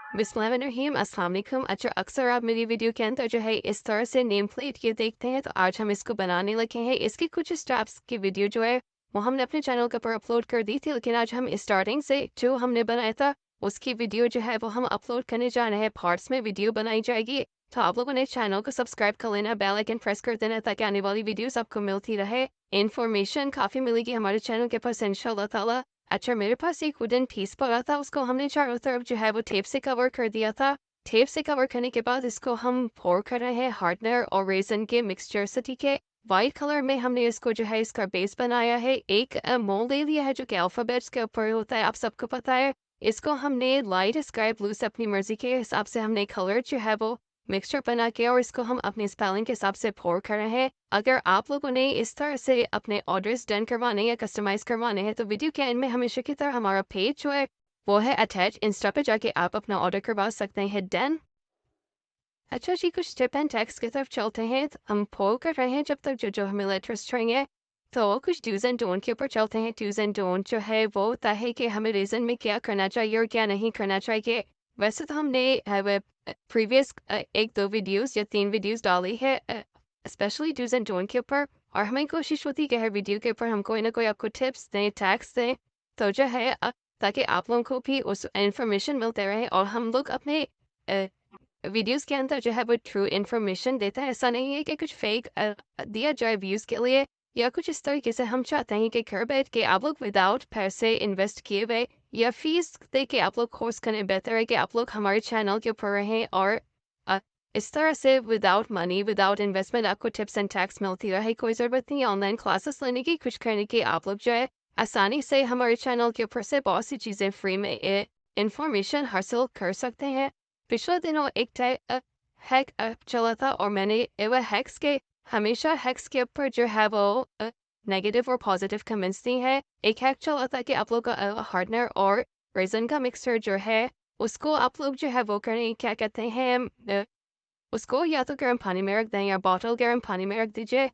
बिस्मिल्लाहिर्रहमानिर्रहीम अस्सलाम वालेकुम। अच्छा, अक्सर आप मेरी वीडियो के अंदर जो है इस तरह से नेम प्लेट ये देखते हैं, तो आज हम इसको बनाने लगे हैं। इसकी कुछ स्टेप्स की वीडियो जो है वो हमने अपने चैनल के ऊपर अपलोड कर दी थी, लेकिन आज हम स्टार्टिंग से जो हमने बनाया था उसकी वीडियो जो है वो हम अपलोड करने जा रहे हैं। पार्ट्स में वीडियो बनाई जाएगी, तो आप लोगों ने चैनल को सब्सक्राइब कर लेना, बेल आइकन प्रेस कर देना ताकि आने वाली वीडियोस आपको मिलती रहे। इन्फॉर्मेशन काफ़ी मिलेगी हमारे चैनल के पास इंशाल्लाह ताला। अच्छा, मेरे पास एक वुडन पीस पड़ा था, उसको हमने चारों तरफ जो है वो टेप से कवर कर दिया था। टेप से कवर करने के बाद इसको हम पोर कर रहे हैं हार्डनर और रेजन के मिक्सचर से, ठीक है। वाइट कलर में हमने इसको जो है इसका बेस बनाया है। एक मोल्ड ले लिया है जो कि अल्फ़ाबेट्स के ऊपर होता है, आप सबको पता है। इसको हमने लाइट स्काई ब्लू से अपनी मर्जी के हिसाब से हमने कलर जो है वो मिक्सचर बना के और इसको हम अपने स्पेलिंग के हिसाब से पोर कर रहे हैं। अगर आप लोगों ने इस तरह से अपने ऑर्डर्स डन करवाने या कस्टमाइज़ करवाने हैं, तो वीडियो के एंड में हमेशा की तरह हमारा पेज जो है वो है अटैच, इंस्टा पे जाके आप अपना ऑर्डर करवा सकते हैं डन। अच्छा जी, कुछ टिप एंड टैक्स की तरफ चलते हैं। तो हम पोल कर रहे हैं जब तक जो हमें लेटर्स चाहिए। तो कुछ डूज एंड डोंट के ऊपर चलते हैं। डूज एंड डोंट जो है वो होता है कि हमें रीजन में क्या करना चाहिए और क्या नहीं करना चाहिए। वैसे तो हमने प्रीवियस 1-2 वीडियोस या 3 वीडियोस डाली है स्पेशली डूज एंड डोंट के ऊपर, और हमें कोशिश होती है कि हर वीडियो के ऊपर हम कोई ना कोई आपको टिप्स दें, टैक्स दें, तो जो है ताकि आप लोगों को भी उस इन्फॉर्मेशन मिलते रहे और हम लोग अपने वीडियोस के अंदर जो है वो ट्रू इन्फॉर्मेशन देता है। ऐसा नहीं है कि कुछ फेक दिया जाए व्यूज़ के लिए या कुछ इस तरीके से। हम चाहते हैं कि घर बैठ के आप लोग विदाउट पैसे इन्वेस्ट किए हुए या फीस दे के आप लोग कोर्स करें। बेहतर है कि आप लोग हमारे चैनल के ऊपर रहें और अ, इस तरह से विदाउट मनी विदाउट इन्वेस्टमेंट आपको टिप्स एंड टैक्स मिलती रहे। कोई ज़रूरत नहीं है ऑनलाइन क्लासेस लेने की, कुछ करने की। आप लोग जो है आसानी से हमारे चैनल के ऊपर से बहुत सी चीज़ें फ्री में इंफॉर्मेशन हासिल कर सकते हैं। पिछले दिनों एक हैक चला था और मैंने वह हैक्स के हमेशा हैक्स के ऊपर जो है वो नेगेटिव और पॉजिटिव कमेंट्स दी है। एक हैक चला था कि आप लोग का हार्डनर और रेजन का मिक्सर जो है उसको आप लोग जो है वो करें, क्या कहते हैं, उसको या तो गर्म पानी में रख दें या बॉटल गर्म पानी में रख दीजिए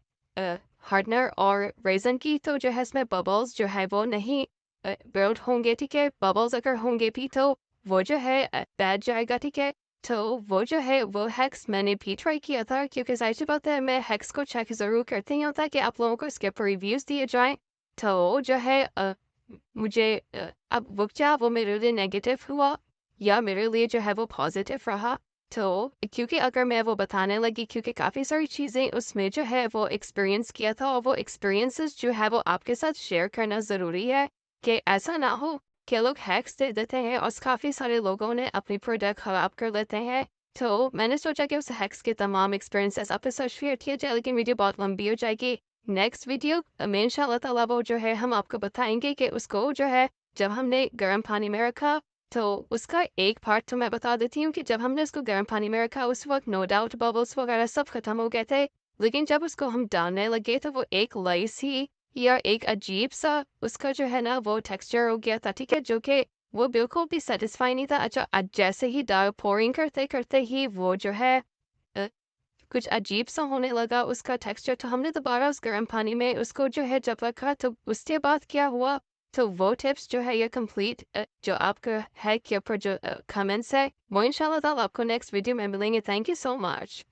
हार्डनर और रेजन की, तो जो है इसमें बबल्स जो है वो नहीं बिल्ड होंगे, ठीक है। बबल्स अगर होंगे भी तो वो जो है बैठ जाएगा, ठीक है। तो वो जो है वो हैक्स मैंने भी ट्राई किया था, क्योंकि जाहिर सी बात है मैं हैक्स को चेक ज़रूर करती हूँ ताकि आप लोगों को इसके ऊपर रिव्यूज़ दिए जाएँ। तो जो है मुझे अब वो क्या वो मेरे लिए नेगेटिव हुआ या मेरे लिए जो है वो पॉजिटिव रहा। तो क्योंकि अगर मैं वो बताने लगी, क्योंकि काफ़ी सारी चीज़ें उसमें जो है वो एक्सपीरियंस किया था और वो एक्सपीरियंसेस जो है वो आपके साथ शेयर करना ज़रूरी है कि ऐसा ना हो कि लोग हैक्स दे देते हैं और काफ़ी सारे लोगों ने अपनी प्रोडक्ट ख़राब कर लेते हैं। तो मैंने सोचा कि उस हैक्स के तमाम एक्सपीरियंसेस आपके साथ शेयर किया जाए, लेकिन वीडियो बहुत लंबी हो जाएगी। नेक्स्ट वीडियो में इंशाल्लाह ताला वो जो है हम आपको बताएंगे कि उसको जो है जब हमने गर्म पानी में रखा, तो उसका एक पार्ट तो मैं बता देती हूँ कि जब हमने उसको गर्म पानी में रखा उस वक्त नो डाउट बबल्स वगैरह सब खत्म हो गए थे, लेकिन जब उसको हम डालने लगे तो वो एक लाइस ही या एक अजीब सा उसका जो है ना वो टेक्सचर हो गया था, ठीक है, जो कि वो बिल्कुल भी सेटिस्फाई नहीं था। अच्छा, जैसे ही डाल पोरिंग करते करते ही वो जो है अ, कुछ अजीब सा होने लगा उसका टेक्सचर। तो हमने दोबारा उस गर्म पानी में उसको जो है जब रखा, तो उसके बाद क्या हुआ, तो वो टिप्स जो है ये कंप्लीट जो आपका है के ऊपर जो कमेंट्स है वो इंशाल्लाह ताला आपको नेक्स्ट वीडियो में मिलेंगे। Thank you so much.